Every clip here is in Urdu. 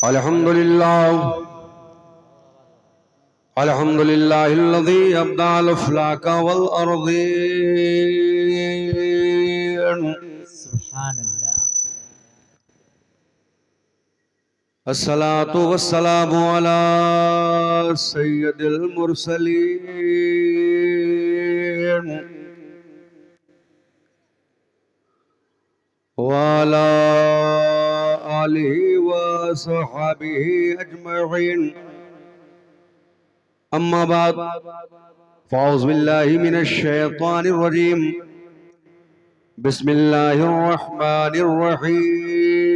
الحمد لله الذي أبدع الأفلاك والأرضين. سبحان اللہ. الصلاة والسلام على سيد المرسلين وعلى آله وصحبه أجمعين. أما بعد فأعوذ بالله من الشيطان الرجيم. بسم الله الرحمن الرحيم.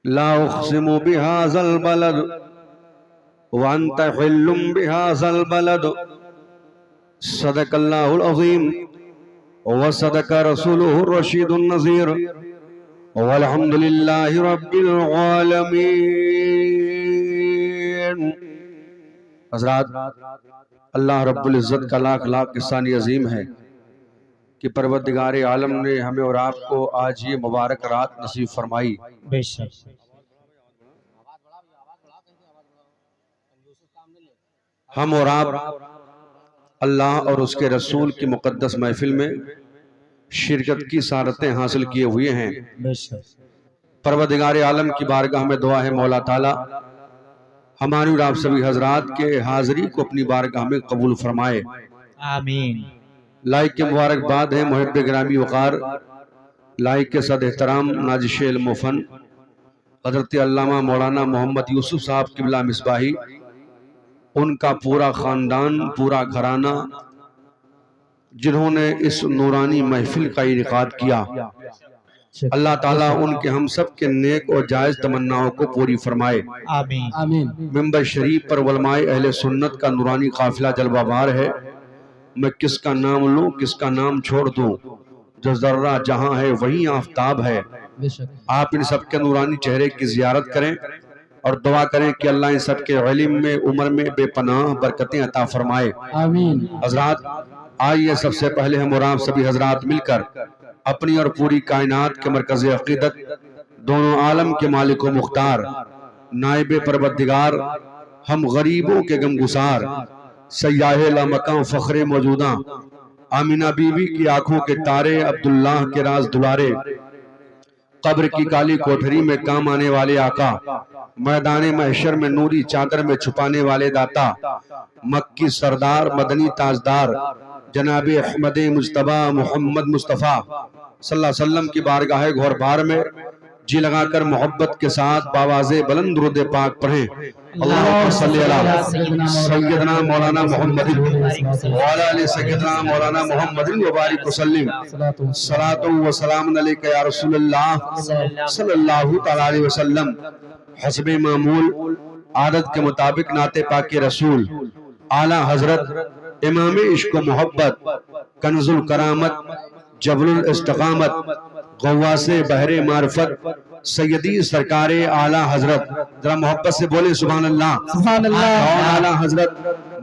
لا أقسم بهذا البلد وأنت حل بهذا البلد. صدق الله العظيم وصدق رسوله الرشيد النذير والحمد لله رب العالمين. حضرات، اللہ رب العزت کا لاکھ لاکھ احسان عظیم ہے کہ پروردگار عالم نے ہمیں اور آپ کو آج یہ مبارک رات نصیب فرمائی. بے شک. ہم اور آپ اللہ اور اس کے رسول کی مقدس محفل میں شرکت کی سعادتیں حاصل کیے ہوئے ہیں. بے شک. پروردگار عالم کی بارگاہ میں دعا ہے مولا تعالیٰ ہماری اور آپ سبھی حضرات کے حاضری کو اپنی بارگاہ میں قبول فرمائے. آمین. لائق کے مبارکباد ہیں محب گرامی وقار لائق کے صد احترام نازش علم و فن حضرت علامہ مولانا محمد یوسف صاحب قبلہ مصباحی، ان کا پورا خاندان، پورا گھرانہ، جنہوں نے اس نورانی محفل کا انعقاد کیا. اللہ تعالیٰ ان کے ہم سب کے نیک اور جائز تمناؤں کو پوری فرمائے. آمین. آمین. ممبر شریف پر علماء اہل سنت کا نورانی قافلہ جلوہ بار ہے. میں کس کا نام لوں، کس کا نام چھوڑ دوں، جو ذرہ جہاں ہے وہی آفتاب ہے. بے شک. آپ ان سب کے نورانی چہرے کی زیارت کریں اور دعا کریں کہ اللہ ان سب کے علم میں، عمر میں بے پناہ برکتیں عطا فرمائے. آمین. حضرات، آئیے سب سے پہلے ہم اور آپ سبھی حضرات مل کر اپنی اور پوری کائنات کے مرکز عقیدت، دونوں عالم کے مالک و مختار، نائب پروردگار، ہم غریبوں کے غمگسار، سیاہ لامکاں فخر موجودہ، آمینہ بی بی کی آنکھوں کے تارے، عبداللہ کے راز دلارے، قبر کی کالی کوٹھری میں کام آنے والے آقا، میدان محشر میں نوری چادر میں چھپانے والے داتا، مکی سردار، مدنی تاجدار جناب احمد مجتبی محمد مصطفیٰ صلی اللہ علیہ وسلم کی بارگاہ گھور بار میں جی لگا کر محبت کے ساتھ باواز بلند درود پاک پڑھیں. اللہم صلی علی سیدنا مولانا محمد وعلی آل سیدنا مولانا محمد وبارک وسلم. صلاۃ و سلام علیک یا رسول اللہ صلی اللہ تعالی علیہ وسلم. حسب معمول عادت کے مطابق نعت پاک رسول اعلیٰ حضرت امام عشق و محبت، کنز الکرامت، جبل الاستقامت، غواث بحر معرفت، سیدی سرکار اعلیٰ حضرت، ذرا محبت سے بولیں سبحان اللہ. سبحان اللہ. اعلیٰ حضرت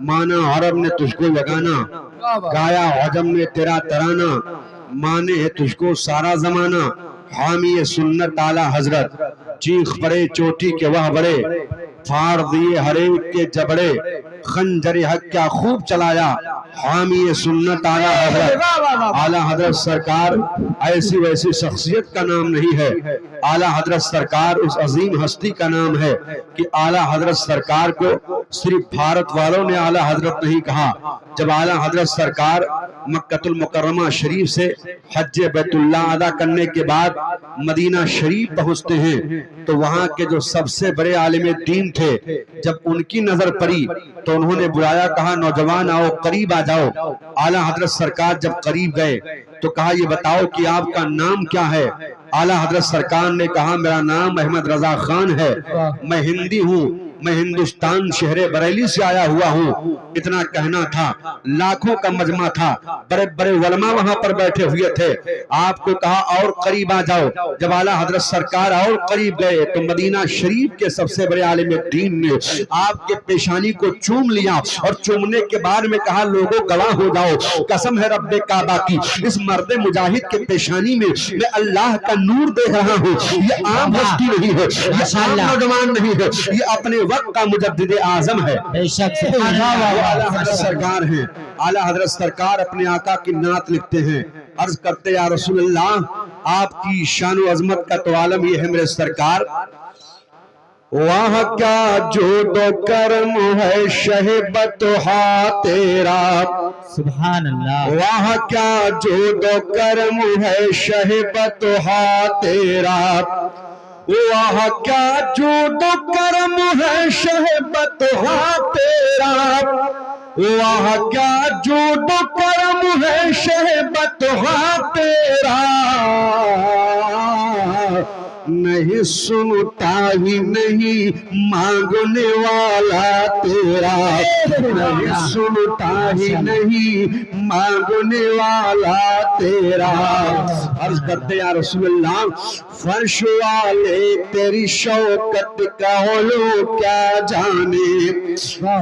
مانا عرب نے تجھ کو یگانا، گایا عجم نے تیرا ترانہ، مانے ہے تجھ کو سارا زمانہ. حامی سنت اعلیٰ حضرت، چیخ پڑے چوٹی کے وہ بڑے، پھاڑ دیے ہر ایک کے جبڑے، خنجر حق کیا خوب چلایا. حامی سنت اعلیٰ حضرت. اعلیٰ حضرت سرکار ایسی ویسی شخصیت کا نام نہیں ہے. اعلیٰ حضرت سرکار اس عظیم ہستی کا نام ہے کہ اعلیٰ حضرت سرکار کو صرف بھارت والوں نے اعلیٰ حضرت نہیں کہا. جب اعلیٰ حضرت سرکار مکہ المکرمہ شریف سے حج بیت اللہ ادا کرنے کے بعد مدینہ شریف پہنچتے ہیں تو وہاں کے جو سب سے بڑے عالم دین تھے، جب ان کی نظر پڑی تو انہوں نے بلایا، کہا نوجوان آؤ قریب آ جاؤ. اعلیٰ حضرت سرکار جب قریب گئے تو کہا یہ بتاؤ کہ آپ کا نام کیا ہے. اعلیٰ حضرت سرکار نے کہا میرا نام احمد رضا خان ہے، میں ہندی ہوں میں ہندوستان شہر بریلی سے آیا ہوا ہوں، اتنا کہنا تھا، لاکھوں کا مجمع تھا، بڑے بڑے علماء وہاں پر بیٹھے ہوئے تھے۔ آپ کو کہا اور قریب آ جاؤ، جب اعلیٰ حضرت سرکار اور قریب گئے تو مدینہ شریف کے سب سے بڑے عالم دین نے آپ کے پیشانی کو چوم لیا، اور چومنے کے بعد میں کہا لوگوں گواہ ہو جاؤ، قسم ہے رب کعبہ کی، اس مرد مجاہد کے پیشانی میں اللہ کا نور دیکھ رہا ہوں۔ یہ عام ہستی نہیں ہے، یہ عام نوجوان نہیں ہے، یہ اپنے وقت کا مجدد اعظم ہے، بے شک اعلیٰ حضرت سرکار ہیں۔ اعلیٰ حضرت سرکار اپنے آقا کی نعت لکھتے ہیں، عرض کرتے یا رسول اللہ آپ کی شان و عظمت کا تو عالم یہ ہے میرے سرکار، وہاں کیا جود و کرم ہے شہبت ہا تیرا، سبحان اللہ، وہاں کیا جود و کرم ہے شہبت ہا تیرا، وہاں کیا جود و کرم ہے شہبت ہا تیرا، وہاں کیا جود و کرم ہے شہبت ہا تیرا، نہیں سنتا ہی نہیں مانگنے والا تیرا، نہیں سنتا ہی نہیں مانگنے والا تیرا۔ عرض کرتے یا رسول اللہ فرش والے تیری شوکت کا علو کیا جانے،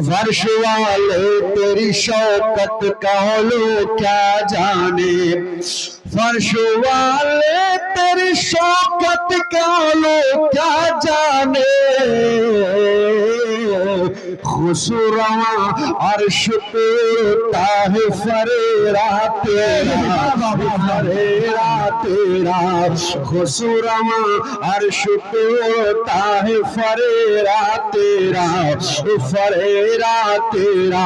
فرش والے تیری شوکت کا علو کیا جانے، فرش والے تیری شوکت کا علو کیا جانے، خسرواں عرش پہ ہے فریرا تیرا، فریرا تیرا، خسرواں عرش پہ ہے فریرا تیرا، فریرا تیرا۔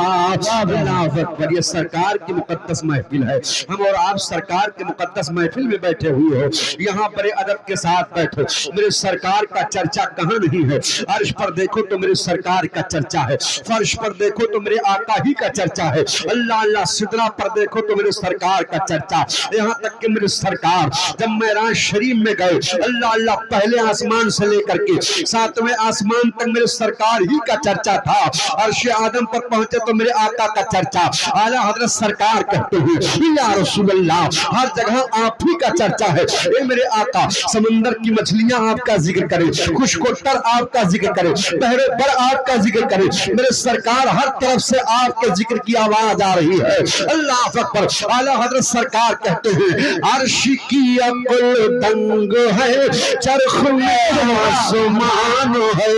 اللہ اکبر، یہ سرکار کی مقدس محفل ہے، ہم اور آپ سرکار کے مقدس محفل میں بیٹھے ہوئے ہو، یہاں بڑے ادب کے ساتھ بیٹھو، میرے سرکار کا چرچا کہاں نہیں ہے؟ عرش پر دیکھو تو میرے سرکار کا چرچا ہے، فرش پر دیکھو تو میرے آقا ہی کا چرچا ہے، اللہ اللہ سدرہ پر دیکھو تو میرے سرکار کا چرچا، یہاں تک کہ میرے سرکار جب معراج شریف میں گئے، اللہ اللہ پہلے آسمان سے لے کر کے ساتویں آسمان تک میرے سرکار ہی کا چرچا تھا، عرش آدم پر پہنچے تو میرے آقا کا چرچا، اعلیٰ حضرت سرکار کہتے ہیں یا رسول اللہ ہر جگہ آپ ہی کا چرچا ہے، اے میرے آقا سمندر کی مچھلیاں آپ کا ذکر کرے، خشک و تر آپ کا ذکر کرے، بحر بر آپ کا ذکر کرے، میرے سرکار ہر طرف سے آپ کے ذکر کی آواز آ رہی ہے، اللہ اکبر۔ اعلیٰ حضرت سرکار کہتے ہیں عرش کی عقل دنگ ہے چرخ میں آسمان ہے،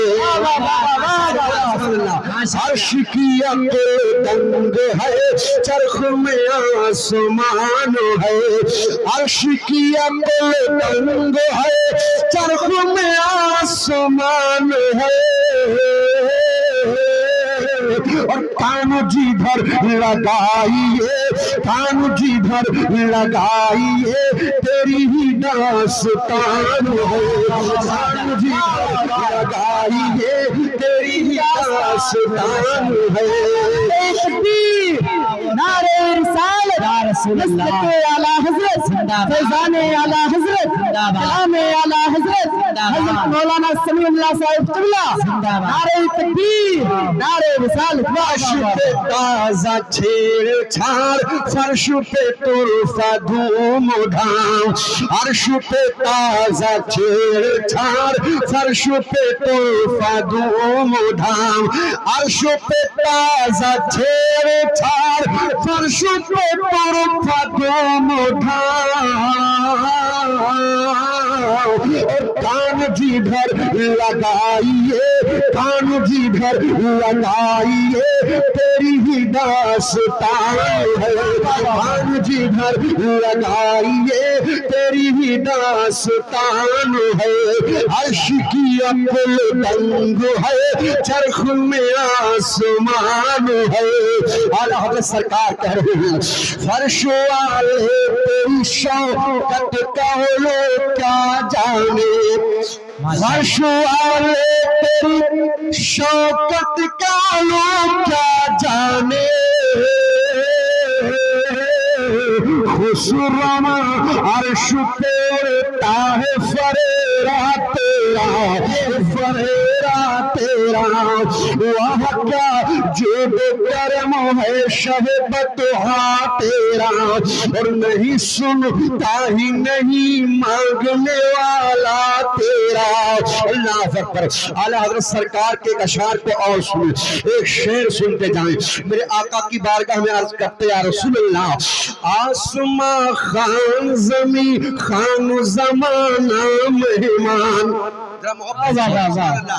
عرش کی عقل دنگ ہے چرخ میں آسمان ہے، عرش کی عقل دنگ ہے چرخ میں آسمان ہے، اور کان جدھر لگائیے، کان جدھر لگائیے تیری ہی داستان ہے، کان جدھر لگائیے تیری ہی داستان ہے۔ نعرہ رسالت، نسبت اعلیٰ حضرت، فیضان اعلیٰ حضرت، کلام اعلیٰ حضرت، حضرت مولانا سمیع اللہ صاحب قبلہ، نعرہ تکبیر، نعرہ رسالت۔ فرش پہ تازہ چھیڑ چھاڑ، فرش پہ طرفہ دھوم دھام، عرش پہ تازہ چھیڑ چھاڑ، فرش پہ طرفہ دھوم دھام، عرش پہ تازہ چھیڑ چھاڑ، فرش پہ طرفہ دھوم دھام، اور کان جدھر لگائیے، کان جدھر لگائیے تیری ہی داستان ہے، کان جدھر لگائیے تیری ہی داستان ہے، عرش کی عقل دنگ ہے چرخ میں آسمان ہے۔ اعلیٰ حضرت سرکار کہہ رہے ہیں فرش والے تیری شوکت کا علو کیا جانے، فرش والے تیری شوکت کا علو کیا جانے، خسرواں عرش پہ ہے فریرا فریرا تیرا فریرا تیرا وہاں کیا جو کرم ہے شہ بطحا تیرا اور نہیں سنتا ہی نہیں مانگنے والا تیرا اللہ اکبر اعلیٰ حضرت سرکار کے ایک اشعار کو اور سنیں ایک شعر سنتے جائیں میرے آقا کی بارگاہ میں عرض کرتے یا رسول اللہ آسماں خان زمین خان زمانہ مہمان سبحان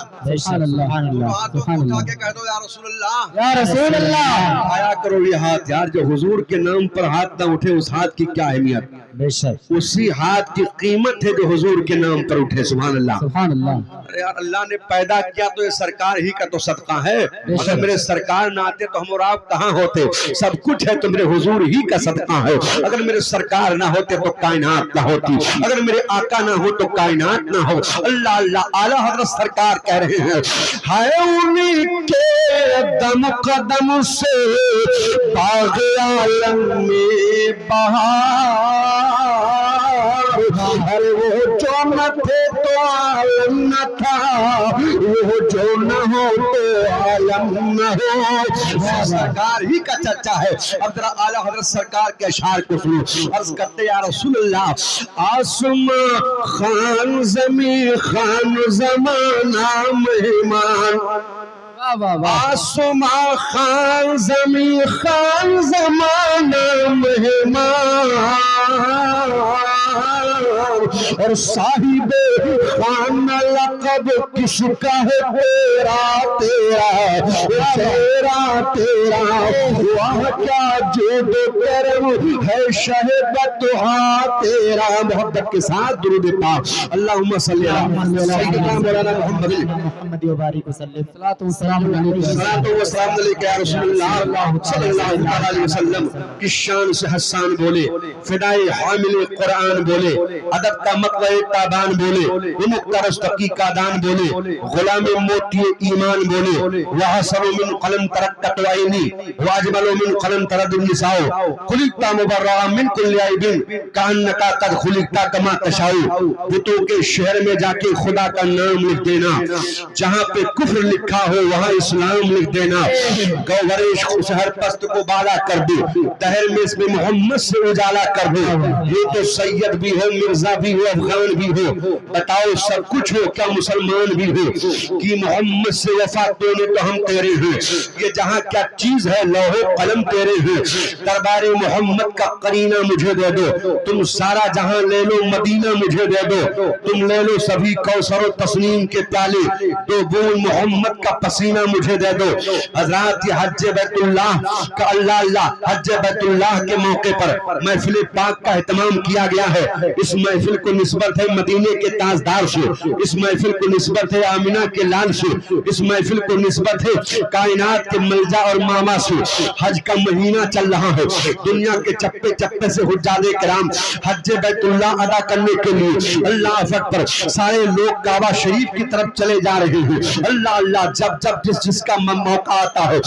اللہ یا رسول اللہ آیا کرو یہ ہاتھ یار جو حضور کے نام پر ہاتھ نہ اٹھے اس ہاتھ کی کیا اہمیت بے شک اسی ہاتھ کی قیمت ہے جو حضور کے نام پر اٹھے سبحان اللہ سبحان اللہ ارے یار اللہ نے پیدا کیا تو یہ سرکار ہی کا تو صدقہ ہے اگر میرے سرکار نہ آتے تو ہم اور آپ کہاں ہوتے سب کچھ ہے تو میرے حضور ہی کا صدقہ ہے اگر میرے سرکار نہ ہوتے تو کائنات نہ ہوتی اگر میرے آقا نہ ہو تو کائنات نہ ہو اللہ اللہ اعلیٰ حضرت سرکار کہہ رہے ہیں ہائے انہی کے دم قدم سے باغ عالم میں بہار ارے وہ جو نہ تھے تو عالم نہ تھا وہ جو نہ ہو تو عالم نہ ہو سرکار ہی کا چرچا ہے اب ذرا اعلیٰ حضرت سرکار کے اشعار کو سنو عرض کرتے یا رسول اللہ آسماں خان زمین خان زمانہ مہمان آسماں خان زمین خان زمانہ مہمان اور صاحب خان لقب کس کا ہے تیرا تیرا تیرا تیرا وہاں کیا جو کرم ہے شہ بطحا تیرا محبت کے ساتھ درود پاک اللہم صلی علی سیدنا مولانا محمد وبارک وسلم صلاۃ و سلام صلاۃ و سلام علیک یا رسول اللہ صلی اللہ علیہ وسلم کی شان سے حسان بولے فدائے حامل قرآن بولے ادب کا مطلع تابان بولے مقترس تقی کا دان بولے غلام موتی ایمان بولے وحسن من قلم ترکت عینی واجمل من قلم ترد النساء خلقتا مبرعا من کل عیب کانکا قد خلقتا کما تشاء بتوں کے شہر میں جا کے خدا کا نام لکھ دینا جہاں پہ کفر لکھا ہو وہاں اسلام لکھ دینا گوھریش شہر پست کو بالا کر دو دہر میں اس میں محمد سے اجالا کر دو یہ تو سید بھی ہو مرزا بھی ہو افغان بھی ہو بتاؤ سب کچھ ہو کیا مسلمان بھی ہو کہ محمد سے وفا تونے تو ہم تیرے ہیں یہ جہاں کیا چیز ہے لوح و قلم تیرے ہیں دربار محمد کا قرینہ مجھے دے دو تم سارا جہاں لے لو مدینہ مجھے دے دو تم لے لو سبھی کوثر و تسنیم کے پیالے دو بول محمد کا پسینہ مجھے دے دو حضرات یہ حج بیت اللہ کا اللہ حج بیت اللہ کے موقع پر محفل پاک کا اہتمام کیا گیا ہے اس محفل کو نسبت ہے مدینے کے تاجدار سے اس محفل کو نسبت ہے آمینہ کے لال سے اس محفل کو نسبت ہے کائنات کے ملجا اور ماما سے حج کا مہینہ چل رہا ہے دنیا کے چپے چپے سے حجاج کرام حج بیت اللہ ادا کرنے کے لیے اللہ اکبر سارے لوگ کعبہ شریف کی طرف چلے جا رہے ہیں اللہ اللہ جب جس کا موقع آتا ہے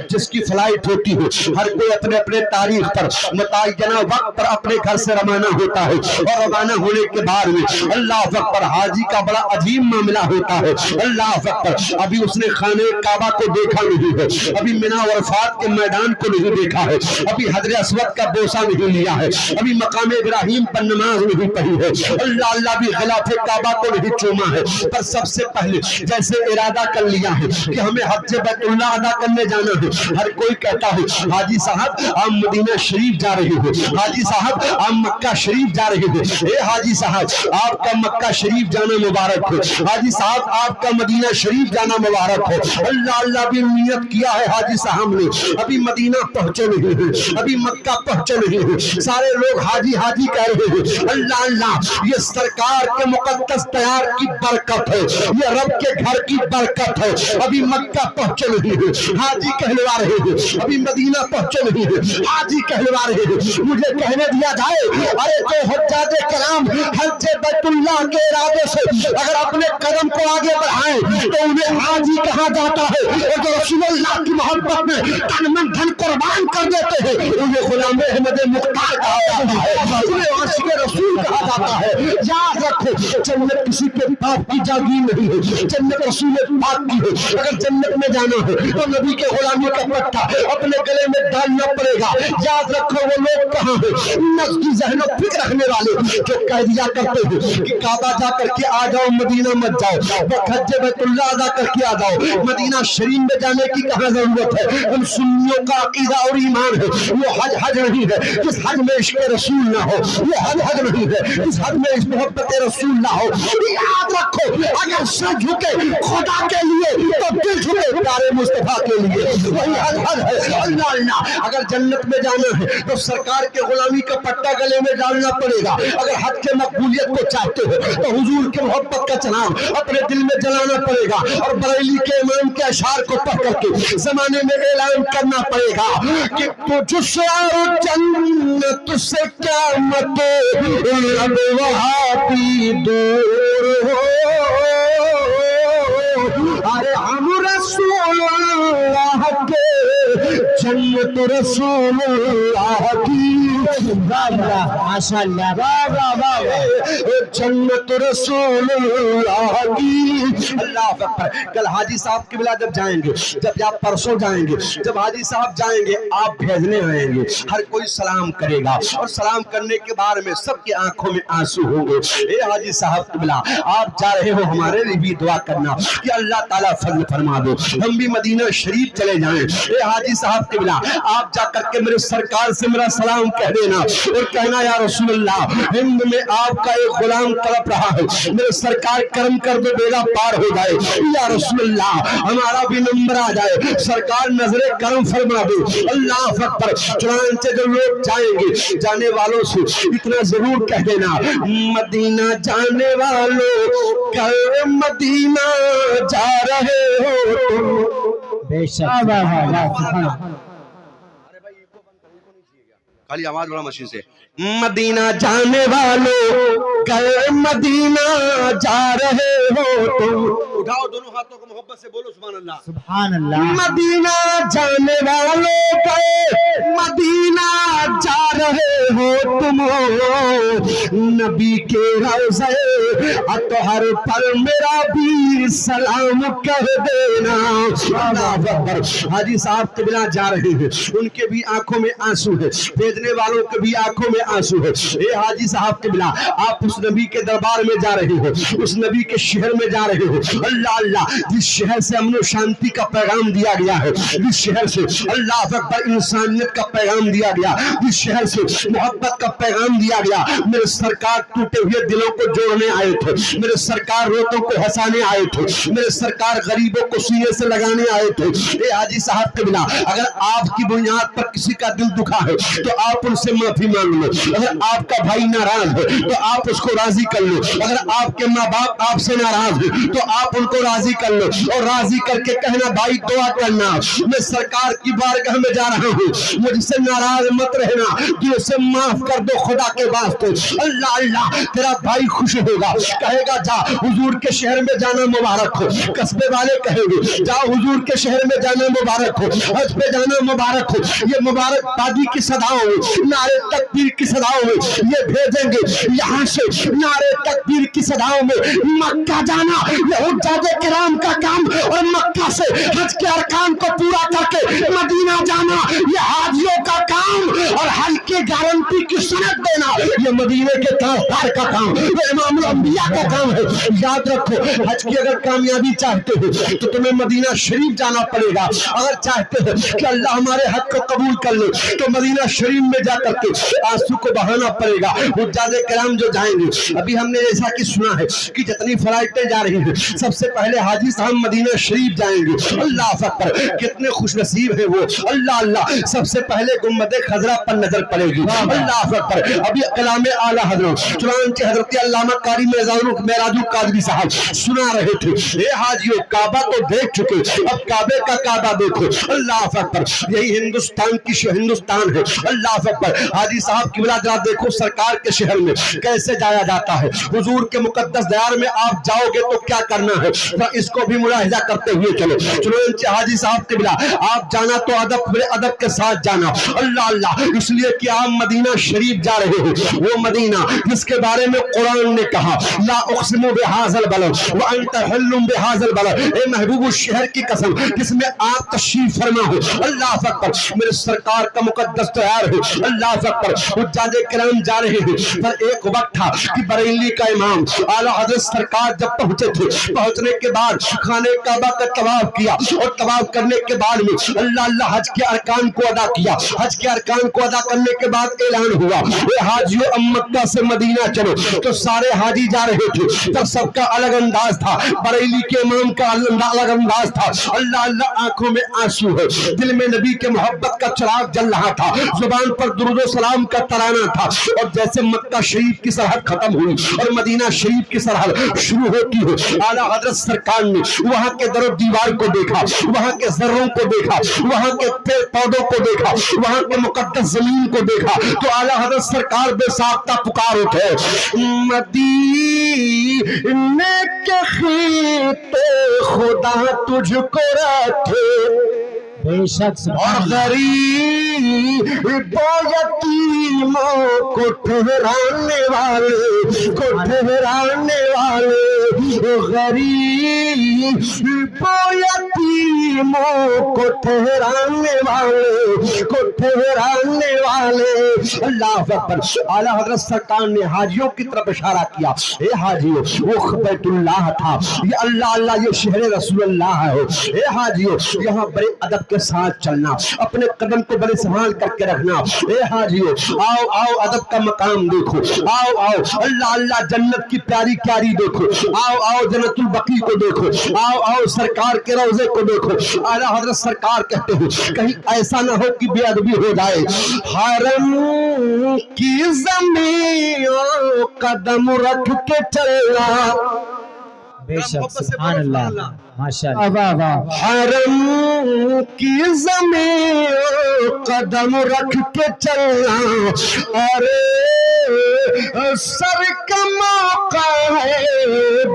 جس کی فلائٹ ہوتی ہے ہر کوئی اپنے اپنے تاریخ پر متعینہ وقت پر اپنے گھر سے روانہ ہوتا ہے اور روانہ ہونے کے بعد میں اللہ اکبر حاجی کا بڑا عظیم معاملہ ہوتا ہے اللہ اکبر ابھی اس نے خانہ کعبہ کو دیکھا نہیں ہے ابھی منی عرفات کے میدان کو نہیں دیکھا ہے ابھی حجر اسود کا بوسہ نہیں لیا ہے ابھی مقام ابراہیم پر نماز نہیں پڑھی ہے اللہ اللہ بھی غلاف کعبہ کو نہیں چوما ہے پر سب سے پہلے جیسے ارادہ کر لیا ہے کہ ہمیں حج بیت اللہ ادا کرنے جانا ہے ہر کوئی کہتا ہے حاجی صاحب آپ مدینہ شریف جا رہے ہو حاجی صاحب آپ مکہ شریف جا رہے ہو اے حاجی صاحب آپ کا مکہ شریف جانا مبارک ہو حاجی صاحب آپ کا مدینہ شریف جانا مبارک ہو اللہ اللہ بھی نیت کیا ہے حاجی صاحب نے ابھی مدینہ پہنچے نہیں ہیں ابھی مکہ پہنچے نہیں ہیں سارے لوگ حاجی حاجی کہہ رہے ہیں اللہ اللہ یہ سرکار کے مقدس تیار کی برکت ہے یہ رب کے گھر کی برکت ہے ابھی مکہ پہنچے نہیں ہیں حاجی کہلوا رہے ہیں ابھی مدینہ پہنچے نہیں ہیں حاجی کہلوا رہے ہیں مجھے کہنے دیا جائے ارے تو حجاج کرام حج بیت اللہ کے ارادے سے اگر اپنے قدم کو آگے بڑھائیں تو انہیں حاجی کہا جاتا ہے اور جو رسول اللہ کی محبت میں تن من دھن قربان کر دیتے ہیں انہیں غلام احمد مختار کہا جاتا ہے انہیں عاشق رسول کہا جاتا ہے یاد رکھو ہے جنت کسی کے باپ کی جاگیر نہیں ہے، جنت رسول پاک کی ہے۔ اگر جنت میں جانا ہے تو نبی کے غلامی کا پٹا اپنے گلے میں ڈالنا پڑے گا۔ یاد رکھو وہ لوگ کہاں ہیں، نزدی ذہن و فکر رکھنے والے جو کہہ دیا کرتے ہیں کہ کعبہ جا کر کے آ جاؤ مدینہ مت جاؤ، حج بیت اللہ ادا کر کے آ جاؤ، مدینہ شریف میں جانے کی کہاں ضرورت ہے؟ ہم سنیوں کا عقیدہ اور ایمان ہے وہ حج نہیں ہے جس حج میں عشق رسول نہ ہو، وہ حج نہیں ہے جس حج میں محبت رسول نہ ہو۔ یاد رکھو اگر سر جھکے خدا کے لیے تو دل جھکے پیارے مصطفیٰ کے لیے، وہی حج ہے۔ اللہ اللہ اگر جنت میں جانا ہے تو سرکار کے غلامی کا پٹا گلے میں ڈالنا پڑے گا۔ اگر حج کے مقبولیت کو چاہتے ہو تو حضور کے محبت کا چراغ اپنے دل میں جلانا پڑے گا، اور بریلی کے امام کے اشعار کو پڑھ کر کے زمانے میں اعلان کرنا پڑے گا کہ تجھ سے جنت سے کیا مت اب وہاں بھی دور ہو، ارے ہم رسول اللہ کے جنت رسول اللہ کی، ماشاء اللہ، جنت رسول اللہ کی۔ اللہ اکبر۔ کل حاجی صاحب قبلہ جب جائیں گے، جب آپ پرسوں جائیں گے، جب حاجی صاحب جائیں گے آپ بھیجنے آئیں گے، ہر کوئی سلام کرے گا، اور سلام کرنے کے بعد میں سب کی آنکھوں میں آنسو ہوں گے۔ اے حاجی صاحب قبلہ آپ جا رہے ہو، ہمارے لیے بھی دعا کرنا کہ اللہ تعالیٰ فضل فرما دو، ہم بھی مدینہ شریف چلے جائیں۔ اے حاجی صاحب قبلہ آپ جا کر کے میرے سرکار سے میرا سلام کہہ دینا، اور کہنا یا رسول اللہ ہند میں آپ کا ایک غلام تڑپ رہا ہے، میرے سرکار کرم کر دو بیڑا پار ہو جائے، یا رسول اللہ ہمارا بھی نمبر آ جائے، سرکار نظر کرم فرما دو۔ اللہ اکبر۔ چنانچہ جو لوگ جائیں گے جانے والوں سے اتنا ضرور کہہ دینا، مدینہ جانے والوں کل مدینہ جا رہے ہو تم۔ بے شک، خالی آواز بڑا مشین سے، مدینہ جانے والوں کل مدینہ جا رہے ہو تم۔ اٹھاؤ دونوں ہاتھوں کو محبت سے بولو سبحان اللہ۔ سبحان اللہ، مدینہ جانے والوں کل مدینہ جا رہے ہو تم، نبی کے روضے اطہر پر میرا بھی سلام کہہ دینا۔ اللہ اکبر۔ حاجی صاحب قبلہ جا رہے ہیں، ان کے بھی آنکھوں میں آنسو ہے، بھیجنے والوں کے بھی آنکھوں میں آنسو ہے۔ اے حاجی صاحب قبلہ آپ اس نبی کے دربار میں جا رہے ہو، اس نبی کے شہر میں جا رہے ہو۔ اللہ اللہ جس شہر سے امن و شانتی کا پیغام دیا گیا ہے، جس شہر سے اللہ اکبر انسانیت کا پیغام دیا گیا، جس شہر سے محبت کا پیغام دیا گیا، میرے سرکار ٹوٹے ہوئے دلوں کو جوڑنے آئے تھے، میرے سرکار روتوں کو ہنسانے آئے تھے، میرے سرکار غریبوں کو سینے سے لگانے آئے تھے۔ اے حاجی صاحب قبلہ اگر آپ کی بنیاد پر کسی کا دل دکھا ہے تو آپ ان سے معافی مانگ لو، اگر آپ کا بھائی ناراض ہے تو آپ اس کو راضی کر لو، اگر آپ کے ماں باپ آپ سے ناراض ہے تو آپ ان کو راضی کر لو، اور راضی کر کے کہنا بھائی دعا کرنا میں سرکار کی بارگاہ میں جا رہا ہوں، مجھ سے ناراض مت رہنا، دل سے معاف کر دو خدا کے واسطے۔ اللہ اللہ تیرا بھائی خوش ہوگا، کہے گا جا حضور کے شہر میں جانا مبارک ہو، قصبے والے کہیں گے جا حضور کے شہر میں جانا مبارک ہو، حج پہ جانا مبارک ہو۔ یہ مبارک بادی کی صداؤں میں، نعرے تکبیر کی صداؤں میں یہ بھیجیں گے، یہاں سے نعرے تکبیر کی صداؤں میں مکہ جانا یہ حجاج کرام کا کام، اور مکہ سے حج کے ارکان کو پورا کر کے مدینہ جانا یہ حاجیوں کا کام، اور حج کی گارنٹی کی سند دینا یہ مدینے کے تاجدار کا کام، یہ امام الانبیاء کا کام ہے۔ یاد رکھو حج کی اگر کامیابی چاہتے ہو تو تمہیں مدینہ شریف جانا پڑے گا، اگر چاہتے ہو کہ اللہ ہمارے حج کو قبول کر لے تو مدینہ شریف میں جا کر کے آنسو کو بہانا پڑے گا۔ حجاج کرام جو جائیں گے، ابھی ہم نے ایسا کہ سنا ہے کہ جتنی فلائٹیں جا رہی ہیں سب سے پہلے حاجی صاحب مدینہ شریف جائیں گے۔ اللہ اکبر کتنے خوش نصیب ہیں وہ۔ اللہ اللہ سب سے پہلے گنبد خضرا پر نظر پڑے گی۔ اللہ اکبر ابھی کلام اعلیٰ حضرت چنانچہ حضرت علامہ قاری معراج القادری صاحب سنا رہے تھے، اے حاجیو کعبہ تو دیکھ چکے، اب کعبے کا کعبہ دیکھو۔ اللہ اکبر یہی ہندوستان کی ہندوستان ہے۔ اللہ اکبر حاجی صاحب قبلہ ذرا دیکھو سرکار کے شہر میں کیسے جایا جاتا ہے، حضور کے مقدس دیار میں آپ جاؤ گے تو کیا کرنا ہے۔ اس کو بھی ملاحظہ کرتے ہوئے چلو چنانچہ حاجی صاحب قبلہ آپ جانا تو ادب کے ساتھ جانا، اللہ اللہ، اس لیے کہ آپ مدینہ شریف جا رہے ہیں، وہ مدینہ جس کے بارے میں قرآن نے کہا لا اقسم بہذا البلد وانت حل بہذا البلد، اے محبوب الشہر کی قسم جس میں آپ تشریف فرما ہو، اللہ اکبر، میرے سرکار کا مقدس تیار ہے، اللہ اکبر، حجاج کرام جا رہے ہیں، پر ایک وقت تھا کہ بریلی کا امام اعلیٰ حضرت سرکار جب پہنچے تھے، پہنچنے کے بعد خانہ کعبہ کا طواف کیا اور طواف کرنے کے بعد میں اللہ اللہ حج کے ارکان کو ادا کیا، حج کے ارکان کو ادا کرنے کے بعد اعلان ہوا اے حاجیو اب مکہ سے مدینہ چلو، تو سارے حاجی جا رہے تھے، تب سب کا الگ انداز تھا، بریلی کے امام کا الگ انداز تھا، اللہ اللہ آنکھوں میں آنسو ہے، دل میں نبی کے محبت کا چراغ جل رہا تھا، زبان پر درود و سلام کا ترانہ تھا، اور جیسے مکہ شریف کی سرحد ختم ہوئی اور مدینہ شریف کی سرحد شروع ہوتی ہے، اعلیٰ حضرت سرکار نے وہاں کے در و دیوار کو دیکھا، وہاں کے ذروں کو دیکھا، وہاں کے پیڑ پودوں کو دیکھا، وہاں کے مقدس زمین کو دیکھا، تو اعلیٰ حضرت سرکار بے ساختہ پکار اٹھے مدینے کے خیط خدا تجھ کو رکھے، بے شک اور غریب و یتیموں کو ٹھہرانے والے، کو ٹھہرانے والے، غریب و یتیموں کو ٹھہرانے والے، کو ٹھہرانے والے، اللہ اکبر۔ اعلیٰ حضرت سرکار نے حاجیوں کی طرف اشارہ کیا، اے حاجیوں وہ بیت اللہ تھا، یہ اللہ اللہ یہ شہر رسول اللہ ہے، اے حاجیوں یہاں بڑے ادب کے ساتھ چلنا، اپنے قدم کو بڑے سنبھال کر کے رکھنا، اے حاجیوں آؤ آؤ ادب کا مقام دیکھو، آؤ آؤ اللہ اللہ جنت کی پیاری پیاری دیکھو، آؤ آؤ جنت البقیع کو دیکھو، آؤ آؤ سرکار کے روضے کو دیکھو۔ اعلیٰ حضرت سرکار کہتے ہیں کہیں ایسا نہ ہو کہ بے ادبی ہو جائے، حرم کی زمین قدم رکھ کے چلنا، بے شک سبحان اللہ ماشاءاللہ، حرم کی زمین قدم رکھ کے چلنا، ارے سر کا موقع ہے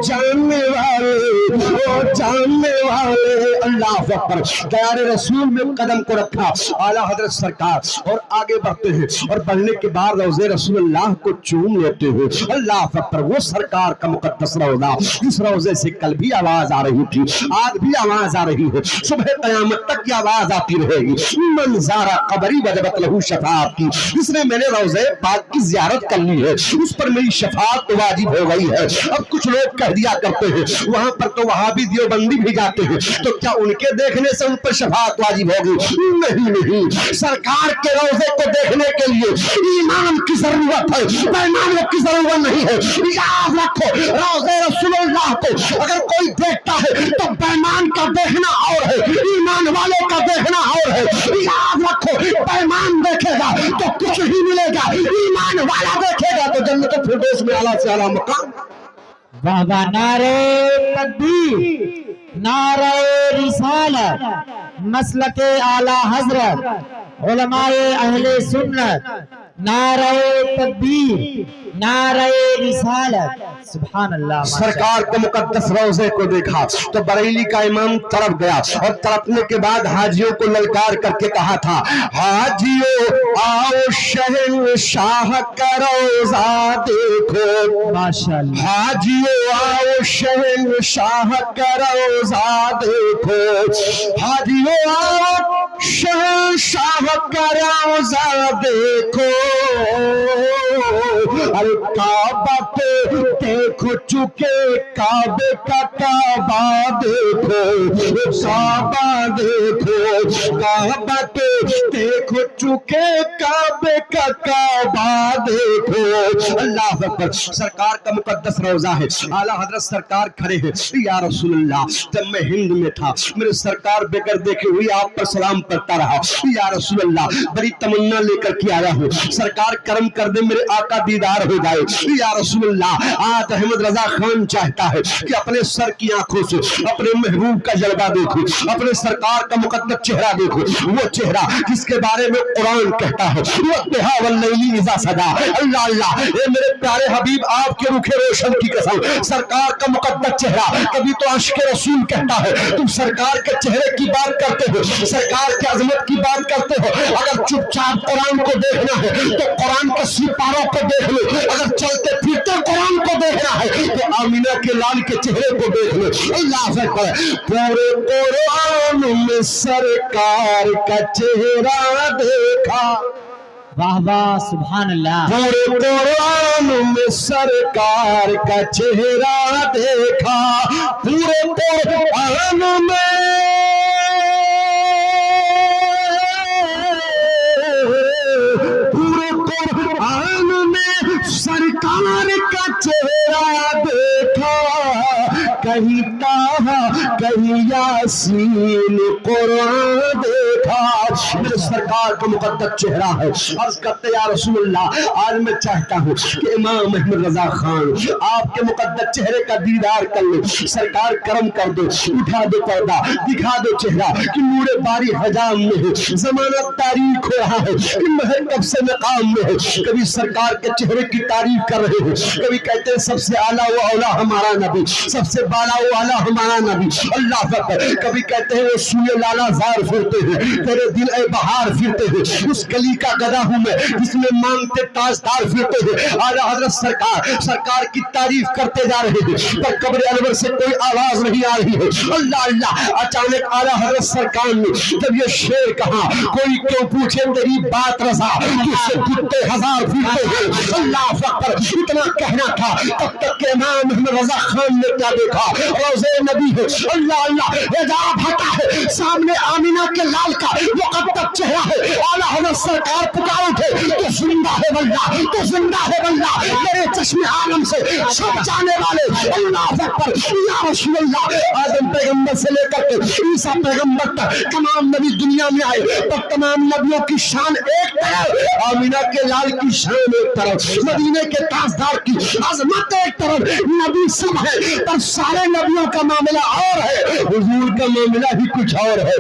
جاننے والے، وہ جاننے والے، اللہ اکبر۔ دیار رسول میں قدم کو رکھا اعلیٰ حضرت سرکار اور آگے بڑھتے ہیں، اور بڑھنے کے بعد روضے رسول اللہ کو چوم لیتے ہیں، اللہ اکبر۔ وہ سرکار کا مقدس روضہ، اس روضے سے کل بھی آواز آ رہی تھی، آج بھی آواز آ رہی ہے، صبح قیامت تک یہ آواز آتی رہے گی، من زارا قبری وجبت لہو شفاعت کی، جس نے میرے روضے پاک کی زیارت کر لی ہے اس پر میری شفاعت واجب ہو گئی ہے۔ اب کچھ لوگ کہہ دیا کرتے ہیں وہاں پر تو وہابی دیوبندی بھی جاتے ہیں، تو کیا ان کے دیکھنے سے ان پر شفاعت واجب ہوگی؟ نہیں نہیں، سرکار کے روضے کو دیکھنے کے لیے ایمان کی ضرورت ہے، پیمانوں کی ضرورت نہیں ہے۔ یاد رکھو روضے رسول اللہ کو اگر کوئی دیکھتا ہے تو پیمان کا دیکھنا اور ہے، ایمان والے کا دیکھنا اور ہے۔ یاد رکھو پیمان دیکھے گا تو کچھ ہی ملے گا، ایمان والا دیکھے گا تو جنت الفردوس میں اعلیٰ سے اعلیٰ مقام۔ واہ واہ، نعرہ تکبیر، نعرہ رسالت، مسلک اعلیٰ حضرت، علماء اہل سنت، نعرہ تکبیر، نعرہ رسالت، سبحان اللہ۔ سرکار کے مقدس روضے کو دیکھا تو بریلی کا امام تڑپ گیا، اور تڑپنے کے بعد حاجیوں کو للکار کر کے کہا تھا، حاجیوں آؤ شہنشاہ کا روضہ دیکھو، ماشاءاللہ، حاجیوں آؤ شہنشاہ کا روضہ دیکھو، حاجیوں آؤ شہنشاہ کا روضہ دیکھو، ارے کعبہ کو دیکھو چکے کعبے کا کعبہ دیکھو، کعبہ دیکھو، کعبہ کو دیکھو چکے کعبے کا کعبہ دیکھو، اللہ اکبر۔ سرکار کا مقدس روضہ ہے، اعلیٰ حضرت سرکار کھڑے ہیں، یا رسول اللہ جب میں ہند میں تھا میرے سرکار بغیر دیکھے ہوئی آپ پر سلام کرتا رہا، یا رسول اللہ بڑی تمنا لے کر کے آیا ہوں، سرکار سرکار کرم کر دے میرے آقا دیدار ہو جائے. یا رسول اللہ آج احمد رضا خان چاہتا ہے کہ اپنے سر کی آنکھوں سے اپنے محبوب کا جلوہ دیکھو, اپنے سرکار کا مقدس چہرہ دیکھو, وہ چہرہ جس کے بارے میں قرآن کہتا ہے وَالضُّحَىٰ وَاللَّيْلِ إِذَا سَجَىٰ. اللہ اللہ اے میرے پیارے حبیب آپ کے رخ روشن کی قسم, سرکار کا مقدس چہرہ. کبھی تو عشق رسول کہتا ہے تم سرکار کے چہرے کی بات کرتے ہو, سرکار کی عظمت کی بات کرتے ہو. اگر چپ چاپ قرآن کو دیکھنا ہے تو قرآن کے سپاروں کو دیکھ لو, اگر چلتے پھرتے قرآن کو دیکھنا ہے تو آمینہ کے لال کے چہرے کو دیکھ لو. اللہ اکبر. پورے قرآن میں سرکار کا چہرہ دیکھا, واہ واہ سبحان اللہ. پورے قرآن میں سرکار کا چہرہ دیکھا, پورے قرآن میں سرکار کا چہرہ دیکھا, کہیں طٰہٰ کہیں یاسین قرآن دیکھا. میرے سرکار کا مقدس چہرہ ہے. عرض کرتے یا رسول اللہ آج میں چاہتا ہوں کہ امام احمد رضا خان آپ کے مقدس چہرے کا دیدار کر لو. سرکار کرم کر دو, اٹھا دو پردہ, دکھا دو چہرہ کہ نور باری حجام میں ہے, زمانہ تاریخ ہو رہا ہے کہ مہر کب سے مقام میں ہے. کبھی سرکار کے چہرے کی تعریف کر رہے ہیں, کبھی کہتے ہیں سب سے اعلیٰ و اولیٰ ہمارا نبی, سب سے بالا و اعلیٰ ہمارا نبی. اللہ اکبر. کبھی کہتے ہیں وہ سوئے لالا زار پھرتے ہیں, تیرے دل اے بہار پھرتے ہیں, اس کلی کا گدا ہوں میں جس میں مانگتے تاجدار پھرتے ہیں. اعلیٰ حضرت سرکار کی تعریف کرتے جا رہے ہیں, پر قبر انور سے کوئی آواز نہیں آ رہی ہے. اللہ اللہ. اچانک اعلیٰ حضرت سرکار نے جب یہ شعر کہا, کوئی کیوں پوچھے تیری بات رضا, تجھ سے کتے ہزار پھرتے ہیں. اللہ اکبر. اتنا کہنا تھا تب تک کہ امام احمد رضا خان نے کیا دیکھا, روضے نبی ہے. اللہ اللہ. حجاب ہٹا ہے, سامنے آمینہ کے لال کا مقدس چہرہ ہے. اعلیٰ حضرت سرکار پکار اٹھے, تو زندہ ہے واللہ, تو زندہ ہے واللہ, میرے چشم عالم سے چھپ جانے والے. اللہ اکبر. یا رسول اللہ آدم پیغمبر سے لے کر کے عیسیٰ پیغمبر تک تمام نبی دنیا میں آئے, پر تمام نبیوں کی شان ایک طرف, آمینہ کے لال کی شان ایک طرف, مدینے کے تاجدار کی عظمت ایک طرف. نبی سب ہے پر سارے نبیوں کا معاملہ اور ہے, حضور کا معاملہ ہی کچھ اور ہے.